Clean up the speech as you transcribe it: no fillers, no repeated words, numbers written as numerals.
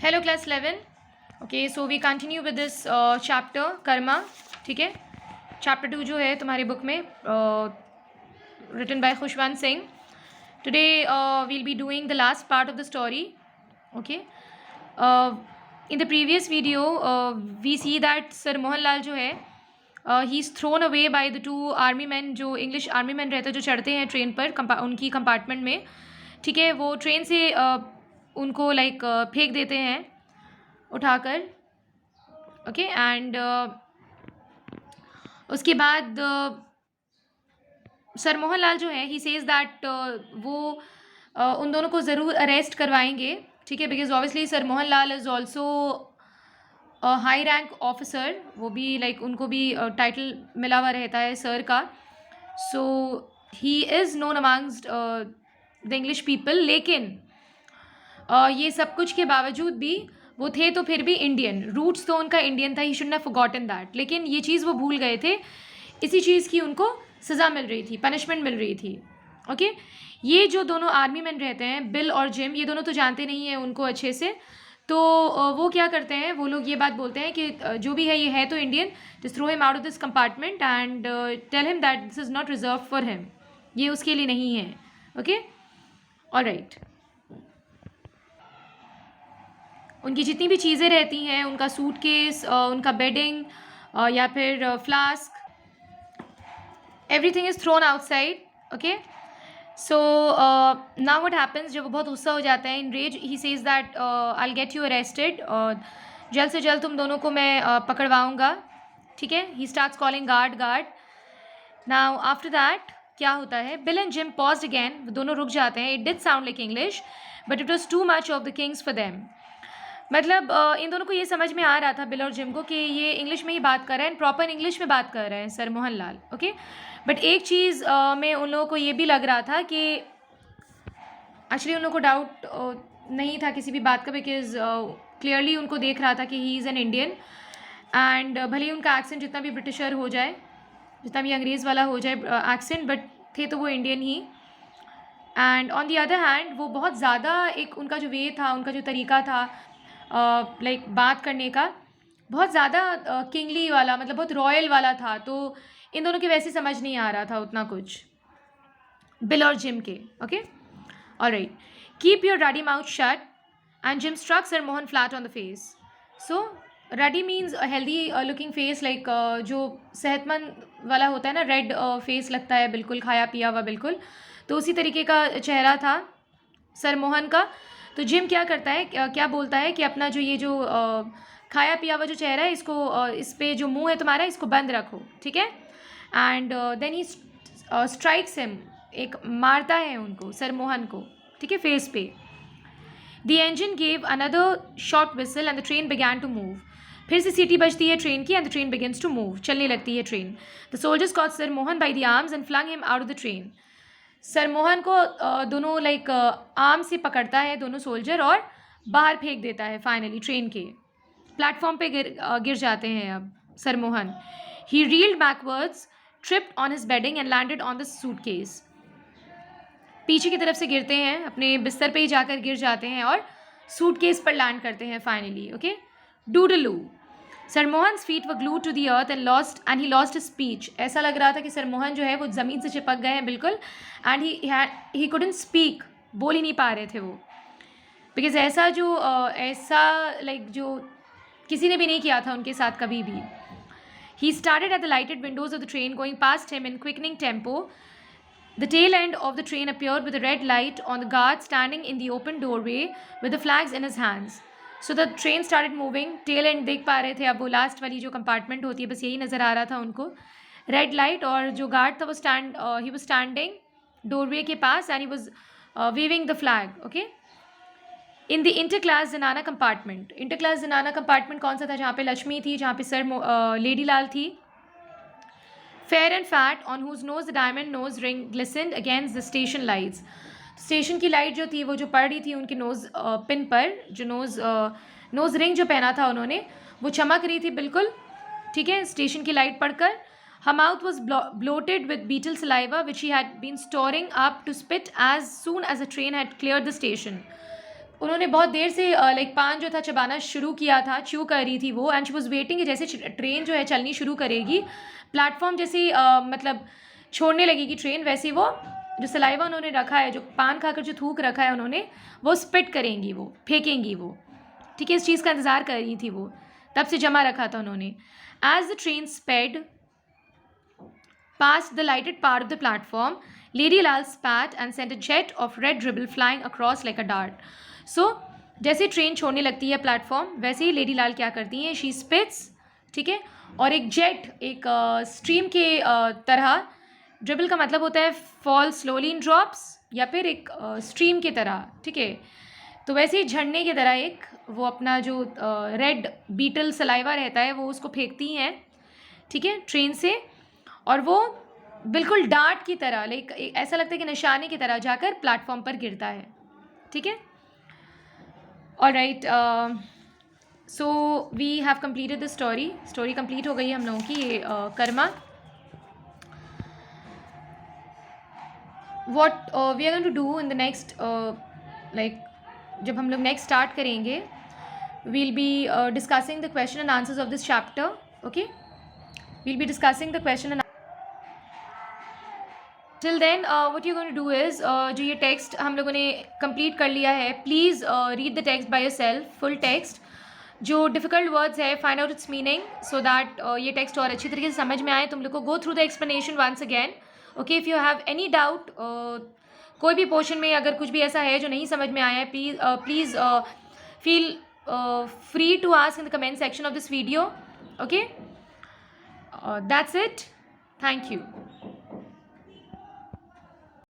Hello class 11. Okay, so we continue with this chapter Karma. ठीक है, chapter 2 जो है तुम्हारी बुक में written by Khushwant Singh. Today we'll be doing the last part of the story. Okay, in the previous video we see that Sir Mohanlal जो है he's thrown away by the two army men जो English army men रहते हैं जो चढ़ते हैं train पर उनकी कंपार्टमेंट में. ठीक है, वो ट्रेन से उनको लाइक फेंक देते हैं उठाकर. ओके, एंड उसके बाद सर मोहनलाल जो है ही सेज दैट वो उन दोनों को ज़रूर अरेस्ट करवाएंगे. ठीक है, because obviously sir Mohanlal is also high rank officer. वो भी लाइक उनको भी टाइटल मिला हुआ रहता है सर का. So he is known amongst the English people. लेकिन ये सब कुछ के बावजूद भी वो थे तो फिर भी इंडियन. रूट्स तो उनका इंडियन था. He should have forgotten that. लेकिन ये चीज़ वो भूल गए थे. इसी चीज़ की उनको सज़ा मिल रही थी, पनिशमेंट मिल रही थी. ओके, ये जो दोनों आर्मी मैन रहते हैं बिल और जिम, ये दोनों तो जानते नहीं हैं उनको अच्छे से. तो वो क्या करते हैं, वो लोग ये बात बोलते हैं कि जो भी है ये है तो Indian, just throw him out of this compartment and tell him that this is not reserve for him. ये उसके लिए नहीं है. Okay, alright. उनकी जितनी भी चीज़ें रहती हैं, उनका सूटकेस, उनका बेडिंग या फिर flask, everything is thrown outside. Okay, so now what happens, जब वो बहुत गुस्सा हो जाता है, in rage he says that I will get you arrested. जल्द से जल्द तुम दोनों को मैं पकड़वाऊँगा. ठीक है, he starts calling guard. Now after that क्या होता है, bill and gym paused again. दोनों रुक जाते हैं. It did sound like English but it was too much of the Kings for them. मतलब इन दोनों को ये समझ में आ रहा था, बिल और जिम को, कि ये इंग्लिश में ही बात कर रहे हैं, प्रॉपर इंग्लिश में बात कर रहे हैं सर मोहनलाल. ओके, बट एक चीज़ में उन लोगों को ये भी लग रहा था कि एक्चुअली उन लोगों को डाउट नहीं था किसी भी बात का, बिकॉज क्लियरली उनको देख रहा था कि he is an Indian. And भले ही उनका एक्सेंट जितना भी ब्रिटिशर हो जाए, जितना भी अंग्रेज़ वाला हो जाए एक्सेंट, बट थे तो वो Indian he. And on the other hand वो बहुत ज़्यादा एक उनका जो वे था, उनका जो तरीका था लाइक बात करने का, बहुत ज़्यादा किंगली वाला, मतलब बहुत रॉयल वाला था. तो इन दोनों के वैसे समझ नहीं आ रहा था उतना कुछ, बिल और जिम के. Okay, alright. Keep your ruddy mouth shut and Jim struck sir Mohan flat on the face. So ruddy means healthy looking face, like जो सेहतमंद वाला होता है ना, रेड फेस लगता है, बिल्कुल खाया पिया हुआ बिल्कुल. तो उसी तरीके का चेहरा था सर मोहन का. तो जिम क्या करता है, क्या बोलता है कि अपना जो ये जो खाया पिया हुआ जो चेहरा है, इसको इस पे जो मुंह है तुम्हारा, इसको बंद रखो. ठीक है, and then he strikes him, एक मारता है उनको, सर मोहन को. ठीक है, फेस पे. The engine gave another short whistle and the train began to move. फिर से सीटी बजती है ट्रेन की and the train begins to move. चलने लगती है train. The soldiers caught sir Mohan by the arms and flung him out of the train. Sir Mohan को दोनों लाइक आर्म से पकड़ता है दोनों सोल्जर और बाहर फेंक देता है. फाइनली ट्रेन के प्लेटफॉर्म पे गिर जाते हैं अब sir Mohan. He reeled backwards, tripped on his bedding and landed on the suitcase. पीछे की तरफ से गिरते हैं, अपने बिस्तर पे ही जाकर गिर जाते हैं और सूटकेस पर लैंड करते हैं फाइनली. ओके, डूडलू. Sir Mohan's feet were glue to the earth and he lost his speech. ऐसा लग रहा था कि सर मोहन जो है वो ज़मीन से चिपक गए हैं बिल्कुल. एंड ही कुडंट स्पीक, बोल ही नहीं पा रहे थे वो, बिकॉज ऐसा लाइक जो किसी ने भी नहीं किया था उनके साथ कभी भी. He started at the lighted Windows of the train going past him in quickening tempo. The tail end of the train appeared with a red light on the guard standing in the open doorway with the flags in his hands. So the train started moving. Tail end देख पा रहे थे अब वो last वाली जो compartment होती है, बस यही नज़र आ रहा था उनको. रेड लाइट, और जो गार्ड था वो ही वॉज स्टैंडिंग डोरवे के पास and he was waving the flag. Okay, in the inter class zenana compartment. Inter class zenana compartment कौन सा था, जहाँ पे लक्ष्मी थी, जहाँ पे सर लेडी लाल थी. Fair and fat, on whose nose the diamond nose ring glistened against the station lights. Station की लाइट जो थी वो जो पड़ रही थी उनके नोज़ पिन पर, जो नोज़ रिंग जो पहना था उन्होंने, वो चमक रही थी बिल्कुल. ठीक है, स्टेशन की लाइट पड़कर. Her mouth was bloated with beetle saliva which she had been storing up to spit as soon as the train had cleared the station. उन्होंने बहुत देर से लाइक पान जो था चबाना शुरू किया था, च्यू कर रही थी वो, एंड शी वॉज वेटिंग कि जैसे ट्रेन जो है चलनी शुरू करेगी, प्लेटफॉर्म जैसे मतलब छोड़ने लगेगी ट्रेन, वैसे वो जो सलाइवा उन्होंने रखा है, जो पान खाकर जो थूक रखा है उन्होंने, वो स्पिट करेंगी, वो फेंकेंगी वो, ठीक है। इस चीज़ का इंतज़ार कर रही थी वो, तब से जमा रखा था उन्होंने। As the train sped past the lighted part of the platform, Lady Lal spat and sent a jet of red dribble flying across like a dart. So, जैसे ट्रेन छोड़ने लगती है प्लेटफॉर्म, वैसे ही लेडी लाल क्या करती हैं, शी स्पिट्स, ठीक है, और एक जेट, एक स्ट्रीम के तरह, ड्रिबल का मतलब होता है फॉल स्लोली इन ड्रॉप्स, या फिर एक स्ट्रीम की तरह, ठीक है। तो वैसे ही झरने की तरह एक वो अपना जो रेड बीटल सलाइवा रहता है वो उसको फेंकती हैं, ठीक है, ट्रेन से, और वो बिल्कुल डार्ट की तरह, लाइक ऐसा लगता है कि निशाने की तरह जाकर प्लेटफॉर्म पर गिरता है, ठीक है। Alright, so we have completed the story complete हो गई है हम लोगों की, ये karma. What we are going to do in the next, like जब हम लोग नेक्स्ट स्टार्ट करेंगे, we'll be discussing the question and answers of this chapter, okay? We'll be discussing the question and till then what you're going to do is जो ये text हम लोगों ने complete कर लिया है, please read the text by yourself, full text. जो difficult words है find out it's meaning, so that ये टेक्स्ट और अच्छी तरीके से समझ में आए। तुम लोग को go through the explanation once again, okay. If you have any doubt, कोई भी पोर्शन में अगर कुछ भी ऐसा है जो नहीं समझ में आया है, please feel free to ask in the comment section of this video, okay? That's it. Thank you.